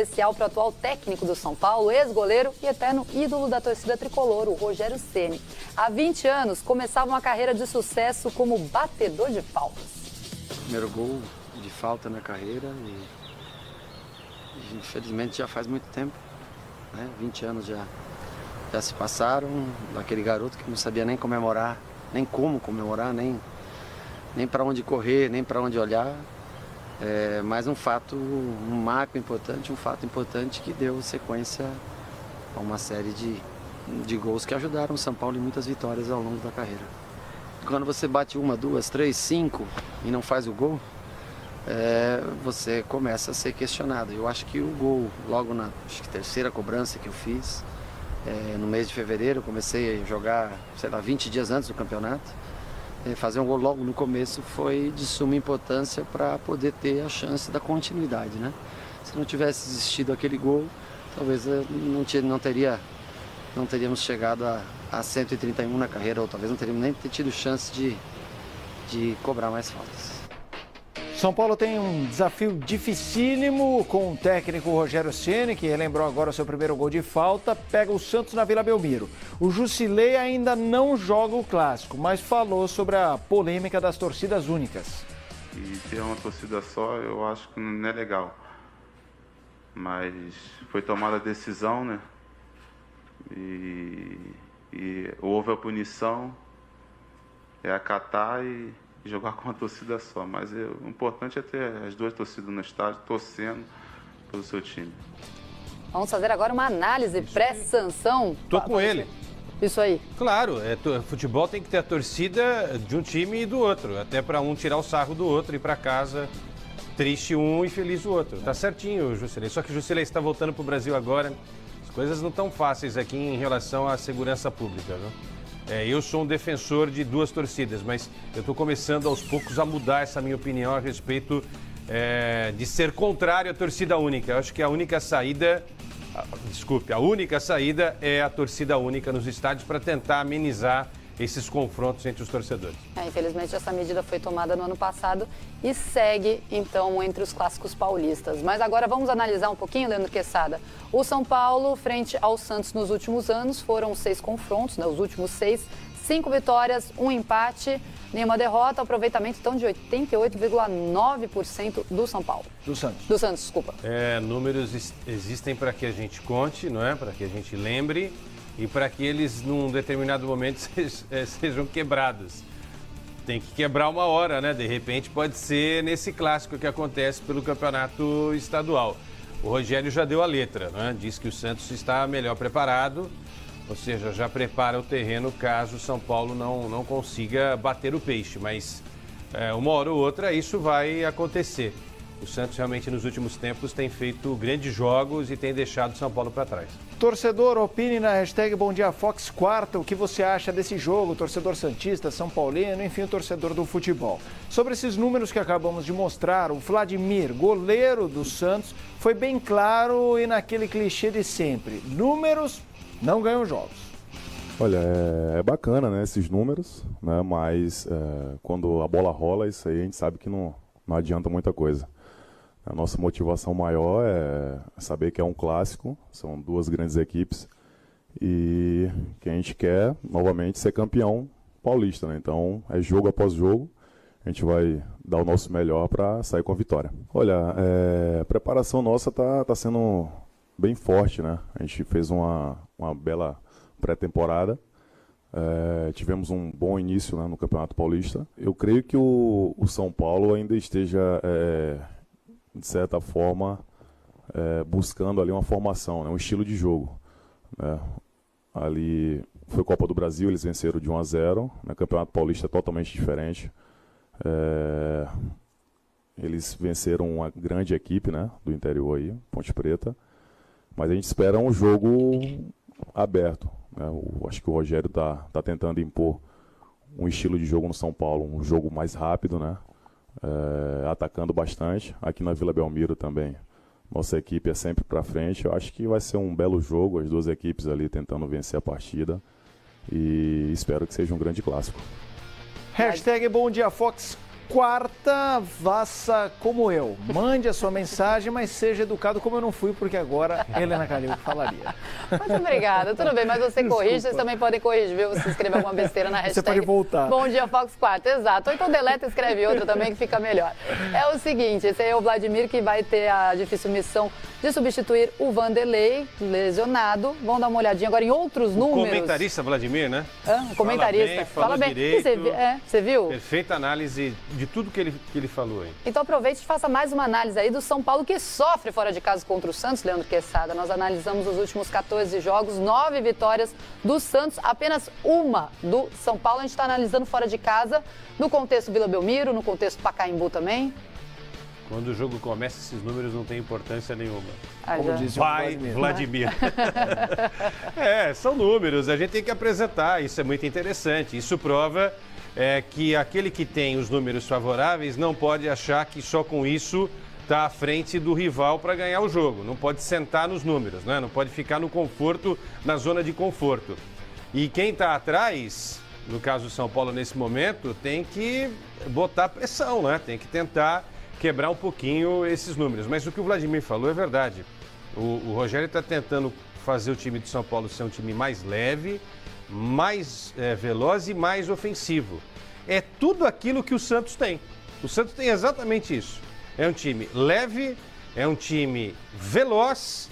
Especial para o atual técnico do São Paulo, ex-goleiro e eterno ídolo da torcida tricolor, o Rogério Ceni. Há 20 anos, começava uma carreira de sucesso como batedor de faltas. Primeiro gol de falta na carreira e infelizmente já faz muito tempo, né? 20 anos já se passaram, daquele garoto que não sabia nem comemorar, nem como comemorar, nem para onde correr, nem para onde olhar. Mas um marco importante, um fato importante que deu sequência a uma série de gols que ajudaram o São Paulo em muitas vitórias ao longo da carreira. Quando você bate 1, 2, 3, 5 e não faz o gol, você começa a ser questionado. Eu acho que o gol, logo na terceira cobrança que eu fiz, no mês de fevereiro, eu comecei a jogar, 20 dias antes do campeonato. Fazer um gol logo no começo foi de suma importância para poder ter a chance da continuidade, né? Se não tivesse existido aquele gol, talvez não teríamos chegado a 131 na carreira, ou talvez não teríamos nem tido chance de cobrar mais faltas. São Paulo tem um desafio dificílimo com o técnico Rogério Ceni, que relembrou agora o seu primeiro gol de falta, pega o Santos na Vila Belmiro. O Jusilei ainda não joga o clássico, mas falou sobre a polêmica das torcidas únicas. E ter uma torcida só, eu acho que não é legal. Mas foi tomada a decisão, né? E houve a punição, acatar e jogar com uma torcida só, mas o importante é ter as duas torcidas no estádio torcendo pelo seu time. Vamos fazer agora uma análise pré-sanção. Tô com ele. Isso aí. Claro, futebol tem que ter a torcida de um time e do outro, até para um tirar o sarro do outro e ir para casa triste um e feliz o outro. Tá certinho, Jusilei. Só que o Jusilei está voltando para o Brasil agora. As coisas não estão fáceis aqui em relação à segurança pública, viu? Eu sou um defensor de duas torcidas, mas eu estou começando aos poucos a mudar essa minha opinião a respeito de ser contrário à torcida única. Eu acho que a única saída é a torcida única nos estádios para tentar amenizar esses confrontos entre os torcedores. Infelizmente, essa medida foi tomada no ano passado e segue, então, entre os clássicos paulistas. Mas agora vamos analisar um pouquinho, Leandro Quesada. O São Paulo, frente ao Santos nos últimos anos, foram 6 confrontos, né? Os últimos 6, 5 vitórias, 1 empate, nenhuma derrota, aproveitamento, então, de 88,9% do São Paulo. Do Santos, desculpa. Números existem para que a gente conte, não é? Para que a gente lembre e para que eles, num determinado momento, sejam quebrados. Tem que quebrar uma hora, né? De repente pode ser nesse clássico que acontece pelo campeonato estadual. O Rogério já deu a letra, né? Diz que o Santos está melhor preparado, ou seja, já prepara o terreno caso o São Paulo não consiga bater o peixe. Mas uma hora ou outra isso vai acontecer. O Santos realmente nos últimos tempos tem feito grandes jogos e tem deixado o São Paulo para trás. Torcedor, opine na hashtag Bom Dia Fox Quarta o que você acha desse jogo, torcedor santista, São Paulino, enfim, o torcedor do futebol. Sobre esses números que acabamos de mostrar, o Vladimir, goleiro do Santos, foi bem claro e naquele clichê de sempre. Números não ganham jogos. Olha, é bacana, né, esses números, né, mas quando a bola rola, isso aí a gente sabe que não adianta muita coisa. A nossa motivação maior é saber que é um clássico, são duas grandes equipes e que a gente quer, novamente, ser campeão paulista, né? Então, é jogo após jogo, a gente vai dar o nosso melhor para sair com a vitória. Olha, a preparação nossa tá sendo bem forte, né? A gente fez uma bela pré-temporada, tivemos um bom início, né, no Campeonato Paulista. Eu creio que o São Paulo ainda esteja de certa forma, buscando ali uma formação, né, um estilo de jogo. Né. Ali foi Copa do Brasil, eles venceram de 1-0, né, Campeonato Paulista é totalmente diferente. Eles venceram uma grande equipe, né, do interior aí, Ponte Preta, mas a gente espera um jogo aberto. Né. Acho que o Rogério tá tentando impor um estilo de jogo no São Paulo, um jogo mais rápido, né? Atacando bastante. Aqui na Vila Belmiro também, nossa equipe é sempre para frente. Eu acho que vai ser um belo jogo, as duas equipes ali tentando vencer a partida e espero que seja um grande clássico. Hashtag Bom Dia Fox quarta, faça como eu. Mande a sua mensagem, mas seja educado como eu não fui, porque agora Helena Calil falaria. Muito obrigada. Tudo bem, mas você corrige, vocês também podem corrigir, viu? Se escrever alguma besteira na hashtag. Você pode voltar. Bom dia, Fox 4. Exato. Ou então deleta e escreve outra também, que fica melhor. É o seguinte, esse aí é o Vladimir, que vai ter a difícil missão de substituir o Vanderlei, lesionado. Vamos dar uma olhadinha agora em outros números. O comentarista Vladimir, né? O comentarista. Fala bem. Direito. Você viu? Perfeita análise de tudo que ele falou aí. Então aproveite e faça mais uma análise aí do São Paulo, que sofre fora de casa contra o Santos, Leandro Quezada. Nós analisamos os últimos 14 jogos, 9 vitórias do Santos, apenas uma do São Paulo. A gente está analisando fora de casa, no contexto Vila Belmiro, no contexto Pacaembu também. Quando o jogo começa, esses números não têm importância nenhuma. Como diz o Vai, Vladimir. São números, a gente tem que apresentar, isso é muito interessante. Isso prova que aquele que tem os números favoráveis não pode achar que só com isso está à frente do rival para ganhar o jogo. Não pode sentar nos números, né? Não pode ficar no conforto, na zona de conforto. E quem está atrás, no caso do São Paulo nesse momento, tem que botar pressão, né? Tem que tentar quebrar um pouquinho esses números. Mas o que o Vladimir falou é verdade. O Rogério está tentando fazer o time de São Paulo ser um time mais leve, mais veloz e mais ofensivo. É tudo aquilo que o Santos tem. O Santos tem exatamente isso. É um time leve, é um time veloz,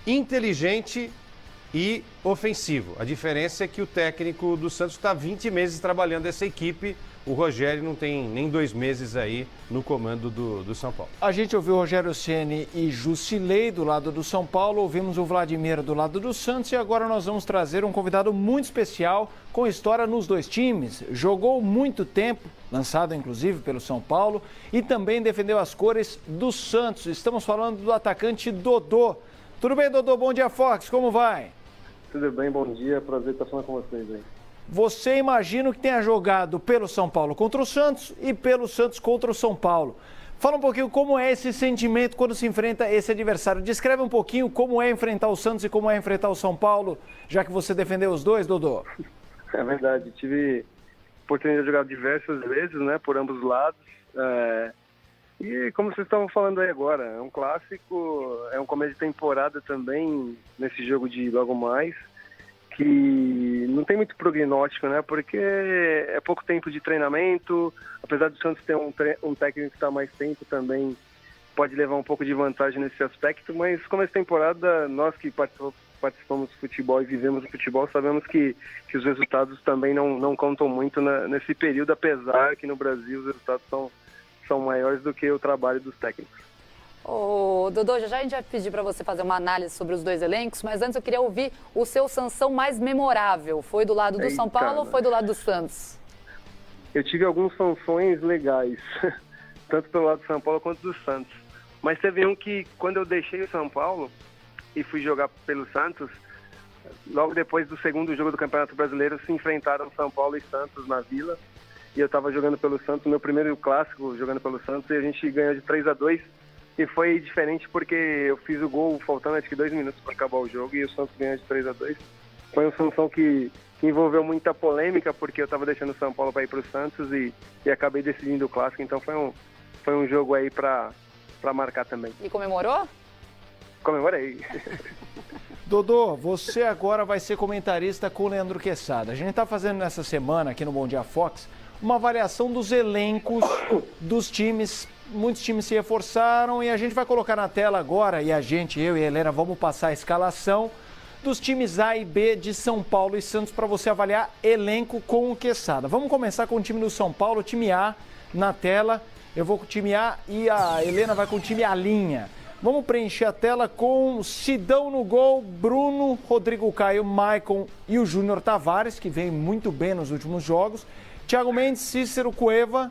inteligente e ofensivo. A diferença é que o técnico do Santos está 20 meses trabalhando essa equipe. O Rogério não tem nem 2 meses aí no comando do São Paulo. A gente ouviu o Rogério Ceni e Jusilei do lado do São Paulo, ouvimos o Vladimir do lado do Santos e agora nós vamos trazer um convidado muito especial com história nos dois times. Jogou muito tempo, lançado inclusive pelo São Paulo, e também defendeu as cores do Santos. Estamos falando do atacante Dodô. Tudo bem, Dodô? Bom dia, Fox. Como vai? Tudo bem, bom dia. Prazer estar falando com vocês aí. Você imagino que tenha jogado pelo São Paulo contra o Santos e pelo Santos contra o São Paulo. Fala um pouquinho como é esse sentimento quando se enfrenta esse adversário. Descreve um pouquinho como é enfrentar o Santos e como é enfrentar o São Paulo, já que você defendeu os dois, Dodô. É verdade, tive oportunidade de jogar diversas vezes, né, por ambos os lados. E como vocês estavam falando aí agora, é um clássico, é um começo de temporada também nesse jogo de logo mais, que não tem muito prognóstico, né? Porque é pouco tempo de treinamento, apesar do Santos ter um técnico que está mais tempo também, pode levar um pouco de vantagem nesse aspecto, mas como essa temporada, nós que participamos do futebol e vivemos o futebol, sabemos que os resultados também não contam muito nesse período, apesar que no Brasil os resultados são maiores do que o trabalho dos técnicos. Ô, Dodô, já a gente vai pedir para você fazer uma análise sobre os dois elencos, mas antes eu queria ouvir o seu Sansão mais memorável. Foi do lado do São Paulo ou foi do lado do Santos? Eu tive alguns Sansões legais, tanto pelo lado do São Paulo quanto do Santos. Mas teve um que, quando eu deixei o São Paulo e fui jogar pelo Santos, logo depois do segundo jogo do Campeonato Brasileiro, se enfrentaram São Paulo e Santos na Vila. E eu estava jogando pelo Santos, meu primeiro clássico jogando pelo Santos, e a gente ganhou de 3-2. E foi diferente porque eu fiz o gol faltando acho que 2 minutos para acabar o jogo e o Santos ganhou de 3-2. Foi uma Sansão que envolveu muita polêmica porque eu estava deixando o São Paulo para ir para o Santos e acabei decidindo o clássico. Então foi um jogo aí para marcar também. E comemorou? Comemorei. Dodô, você agora vai ser comentarista com o Leandro Quezada. A gente está fazendo nessa semana aqui no Bom Dia Fox uma avaliação dos elencos dos times. Muitos times se reforçaram e a gente vai colocar na tela agora, e eu e a Helena vamos passar a escalação dos times A e B de São Paulo e Santos para você avaliar elenco com o Quezada. Vamos começar com o time do São Paulo, o time A na tela. Eu vou com o time A e a Helena vai com o time A linha. Vamos preencher a tela com Sidão no gol, Bruno, Rodrigo Caio, Maicon e o Júnior Tavares, que vem muito bem nos últimos jogos. Thiago Mendes, Cícero, Cueva,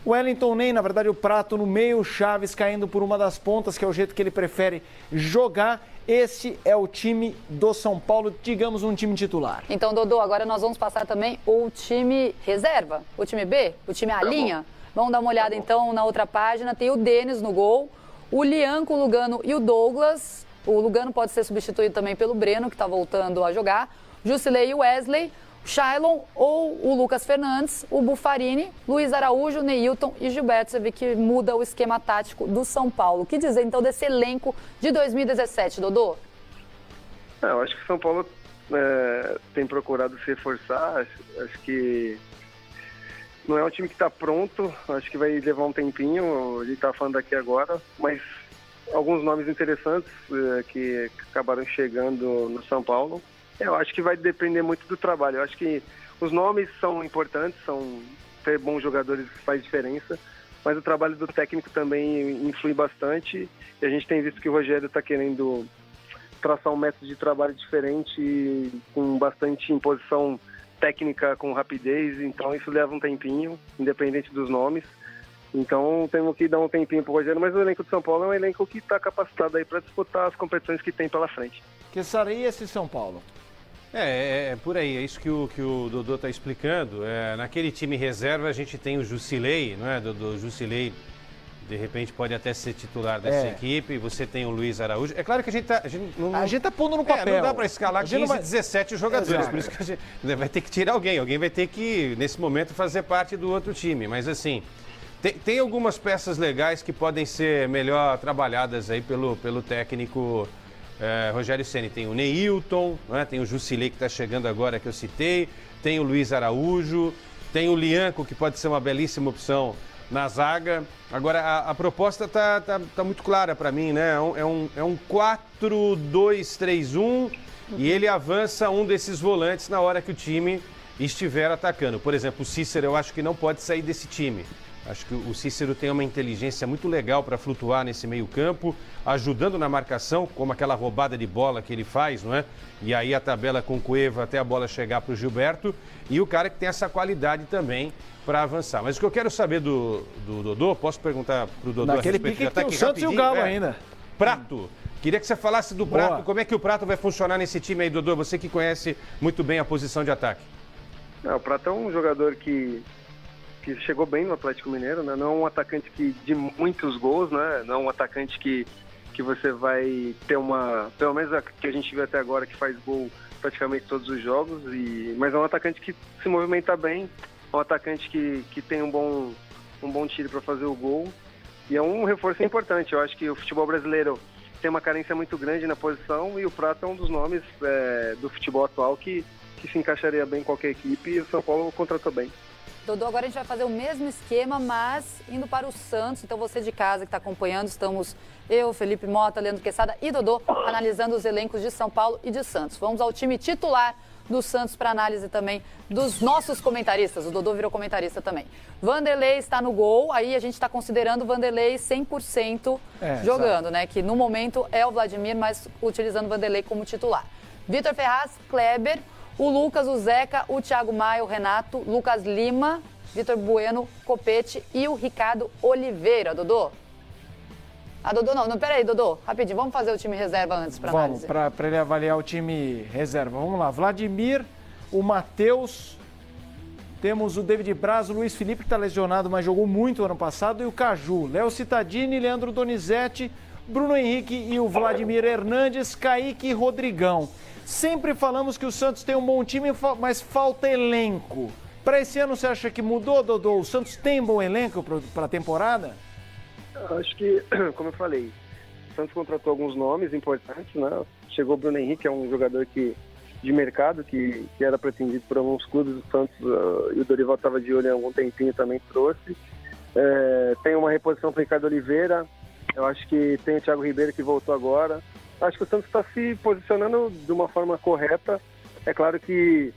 Wellington Ney, na verdade o Prato no meio, Chaves caindo por uma das pontas, que é o jeito que ele prefere jogar. Esse é o time do São Paulo, digamos um time titular. Então, Dodô, agora nós vamos passar também o time reserva, o time B, o time A linha. Vamos dar uma olhada então na outra página, tem o Denis no gol, o Lianco, o Lugano e o Douglas. O Lugano pode ser substituído também pelo Breno, que está voltando a jogar. Jusilei e Wesley. Shailon ou o Lucas Fernandes, o Buffarini, Luiz Araújo, Neilton e Gilberto. Você vê que muda o esquema tático do São Paulo. O que dizer, então, desse elenco de 2017, Dodô? Eu acho que o São Paulo tem procurado se reforçar. Acho que não é um time que está pronto. Acho que vai levar um tempinho. A gente está falando aqui agora. Mas alguns nomes interessantes que acabaram chegando no São Paulo. Eu acho que vai depender muito do trabalho. Eu acho que os nomes são importantes, ter bons jogadores faz diferença, mas o trabalho do técnico também influi bastante. E a gente tem visto que o Rogério está querendo traçar um método de trabalho diferente, com bastante imposição técnica, com rapidez. Então isso leva um tempinho, independente dos nomes. Então temos que dar um tempinho para o Rogério, mas o elenco de São Paulo é um elenco que está capacitado aí para disputar as competições que tem pela frente. Que seria esse São Paulo? É por aí, é isso que o Dodô está explicando. Naquele time reserva a gente tem o Jusilei, não é, Dodô? O Jusilei, de repente, pode até ser titular dessa equipe. Você tem o Luiz Araújo. É claro que a gente está pondo no papel. Não dá para escalar 15, 17 jogadores. Exato. Por isso que a gente vai ter que tirar alguém. Alguém vai ter que, nesse momento, fazer parte do outro time. Mas, assim, tem algumas peças legais que podem ser melhor trabalhadas aí pelo técnico Rogério Ceni. Tem o Neilton, né? Tem o Jusilei que está chegando agora, que eu citei, tem o Luiz Araújo, tem o Lianco, que pode ser uma belíssima opção na zaga. Agora, a proposta tá muito clara para mim, né? É um 4-2-3-1 e ele avança um desses volantes na hora que o time estiver atacando. Por exemplo, o Cícero eu acho que não pode sair desse time. Acho que o Cícero tem uma inteligência muito legal para flutuar nesse meio-campo, ajudando na marcação, como aquela roubada de bola que ele faz, não é? E aí a tabela com o Cueva até a bola chegar para o Gilberto. E o cara que tem essa qualidade também para avançar. Mas o que eu quero saber do Dodô, posso perguntar para o Dodô? Naquele pique que tem o Santos e o Galo ainda. Prato. Queria que você falasse do Prato. Como é que o Prato vai funcionar nesse time aí, Dodô? Você que conhece muito bem a posição de ataque. O Prato é um jogador que chegou bem no Atlético Mineiro, né? Não é um atacante de muitos gols, né? Não é um atacante que você vai ter pelo menos a que a gente viu até agora, que faz gol praticamente todos os jogos, mas é um atacante que se movimenta bem, é um atacante que tem um bom tiro para fazer o gol, e é um reforço importante. Eu acho que o futebol brasileiro tem uma carência muito grande na posição, e o Prato é um dos nomes do futebol atual que se encaixaria bem em qualquer equipe, e o São Paulo contratou bem. Dodô, agora a gente vai fazer o mesmo esquema, mas indo para o Santos. Então você de casa que está acompanhando, estamos eu, Felipe Mota, Leandro Quesada e Dodô analisando os elencos de São Paulo e de Santos. Vamos ao time titular do Santos para análise também dos nossos comentaristas. O Dodô virou comentarista também. Vanderlei está no gol, aí a gente está considerando o Vanderlei 100% jogando, né? Que no momento é o Vladimir, mas utilizando o Vanderlei como titular. Vitor Ferraz, Kleber, o Lucas, o Zeca, o Thiago Maia, o Renato, Lucas Lima, Vitor Bueno, Copete e o Ricardo Oliveira. Dodô? Dodô não, peraí, Dodô, rapidinho, vamos fazer o time reserva antes para análise. Vamos, para ele avaliar o time reserva. Vamos lá, Vladimir, o Matheus, temos o David Braz, o Luiz Felipe, que está lesionado, mas jogou muito ano passado, e o Caju, Léo Cittadini, Leandro Donizete, Bruno Henrique e o Vladimir Hernandes, Kaique e Rodrigão. Sempre falamos que o Santos tem um bom time, mas falta elenco. Para esse ano, você acha que mudou, Dodô? O Santos tem um bom elenco para a temporada? Acho que, como eu falei, o Santos contratou alguns nomes importantes, né? Chegou o Bruno Henrique, é um jogador de mercado, que era pretendido por alguns clubes do Santos, e o Dorival estava de olho há algum tempinho, também trouxe. Tem uma reposição para o Ricardo Oliveira, eu acho que tem o Thiago Ribeiro, que voltou agora. Acho que o Santos está se posicionando de uma forma correta. É claro que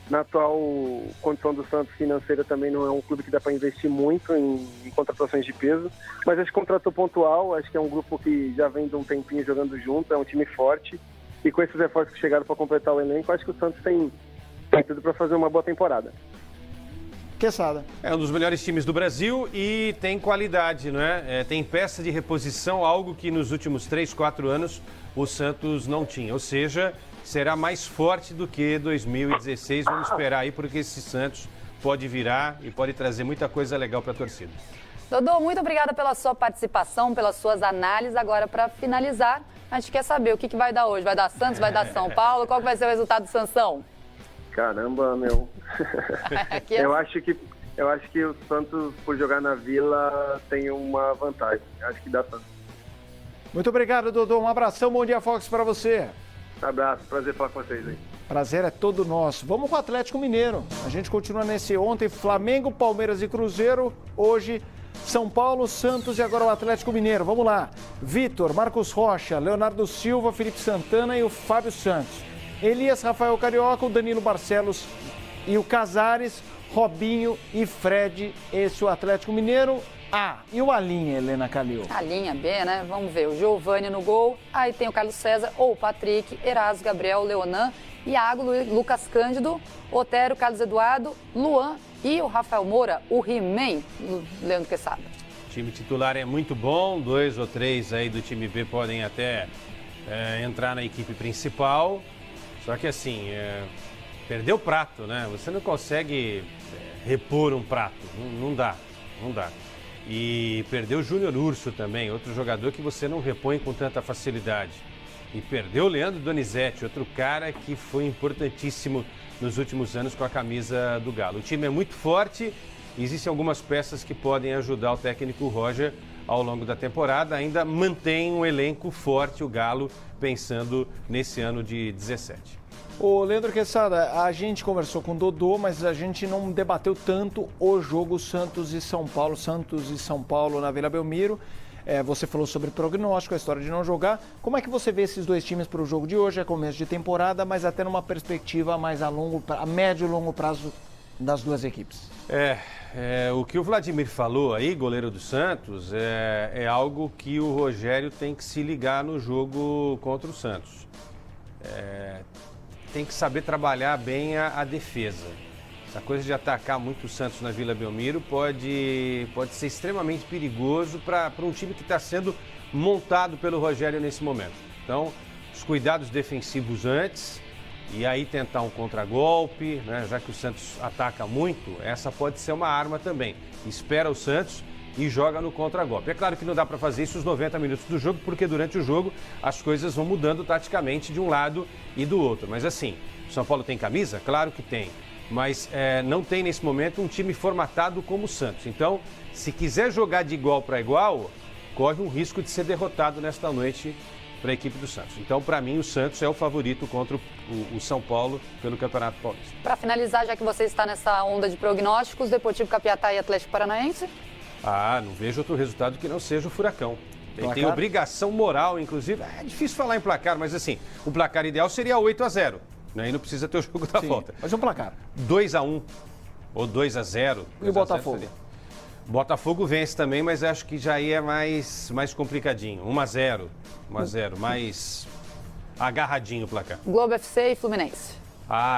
na atual condição do Santos financeira também não é um clube que dá para investir muito em contratações de peso, mas acho que contratou pontual, acho que é um grupo que já vem de um tempinho jogando junto, é um time forte, e com esses reforços que chegaram para completar o elenco, acho que o Santos tem tudo para fazer uma boa temporada. Quesada. É um dos melhores times do Brasil e tem qualidade, não é? Tem peça de reposição, algo que nos últimos 3, 4 anos o Santos não tinha. Ou seja, será mais forte do que 2016. Vamos esperar aí, porque esse Santos pode virar e pode trazer muita coisa legal para a torcida. Dodô, muito obrigada pela sua participação, pelas suas análises. Agora, para finalizar, a gente quer saber o que vai dar hoje. Vai dar Santos, vai dar São Paulo? Qual que vai ser o resultado do Sansão? Caramba, meu. Aqui é... Eu acho que o Santos, por jogar na Vila, tem uma vantagem. Acho que dá Santos. Muito obrigado, Dodô. Um abração, bom dia, Fox, para você. Abraço, prazer falar com vocês aí. Prazer é todo nosso. Vamos com o Atlético Mineiro. A gente continua nesse ontem, Flamengo, Palmeiras e Cruzeiro. Hoje, São Paulo, Santos e agora o Atlético Mineiro. Vamos lá. Vitor, Marcos Rocha, Leonardo Silva, Felipe Santana e o Fábio Santos. Elias, Rafael Carioca, o Danilo Barcelos e o Casares, Robinho e Fred. Esse é o Atlético Mineiro A. E o Alinha, Helena Calil? A linha B, né? Vamos ver. O Giovani no gol. Aí tem o Carlos César ou o Patrick, Erasmo, Gabriel, Leonan, Iago, Lucas Cândido, Otero, Carlos Eduardo, Luan e o Rafael Moura, o He-Man, Leandro Quesada. O time titular é muito bom, 2 ou 3 aí do time B podem até entrar na equipe principal. Só que assim, perdeu o prato, né? Você não consegue repor um prato, não dá. E perdeu o Júnior Urso também, outro jogador que você não repõe com tanta facilidade. E perdeu o Leandro Donizete, outro cara que foi importantíssimo nos últimos anos com a camisa do Galo. O time é muito forte, existem algumas peças que podem ajudar o técnico Roger ao longo da temporada. Ainda mantém um elenco forte o Galo, pensando nesse ano de 17. Ô, Leandro Quesada, a gente conversou com o Dodô, mas a gente não debateu tanto o jogo Santos e São Paulo na Vila Belmiro. Você falou sobre prognóstico, a história de não jogar. Como é que você vê esses dois times para o jogo de hoje? É começo de temporada, mas até numa perspectiva mais a médio e longo prazo das duas equipes. O que o Vladimir falou aí, goleiro do Santos, é algo que o Rogério tem que se ligar no jogo contra o Santos. Tem que saber trabalhar bem a defesa. Essa coisa de atacar muito o Santos na Vila Belmiro pode ser extremamente perigoso para um time que está sendo montado pelo Rogério nesse momento. Então, os cuidados defensivos antes e aí tentar um contragolpe, né? Já que o Santos ataca muito, essa pode ser uma arma também. Espera o Santos e joga no contragolpe. É claro que não dá para fazer isso os 90 minutos do jogo, porque durante o jogo as coisas vão mudando taticamente de um lado e do outro. Mas assim, o São Paulo tem camisa? Claro que tem. Mas não tem nesse momento um time formatado como o Santos. Então, se quiser jogar de igual para igual, corre um risco de ser derrotado nesta noite para a equipe do Santos. Então, para mim, o Santos é o favorito contra o São Paulo pelo Campeonato Paulista. Para finalizar, já que você está nessa onda de prognósticos, Deportivo Capiatá e Atlético Paranaense? Não vejo outro resultado que não seja o Furacão. Ele tem obrigação moral, inclusive. É difícil falar em placar, mas assim, o placar ideal seria 8-0. Né? E não precisa ter o jogo da volta. Mas um placar. 2-1 ou 2-0. E o Botafogo? Botafogo vence também, mas acho que já aí é mais complicadinho. 1-0, mais agarradinho o placar. Globo FC e Fluminense.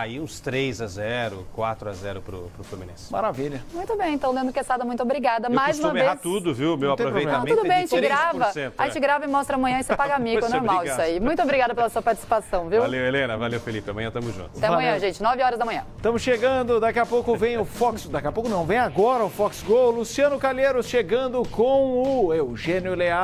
E uns 3-0, 4-0 pro Fluminense. Maravilha. Muito bem, então, Leandro Quesada, muito obrigada. Eu Mais uma vez. errar tudo, viu? Meu aproveitamento tudo bem, é de 3%. a gente grava e mostra amanhã e você paga mico, é normal obrigado. Isso aí. Muito obrigada pela sua participação, viu? Valeu, Helena. Valeu, Felipe. Amanhã tamo junto. Até amanhã, gente, 9 horas da manhã. Estamos chegando, daqui a pouco vem o Fox, daqui a pouco não, vem agora o Fox Gol, Luciano Calheiros chegando com o Eugênio Leal.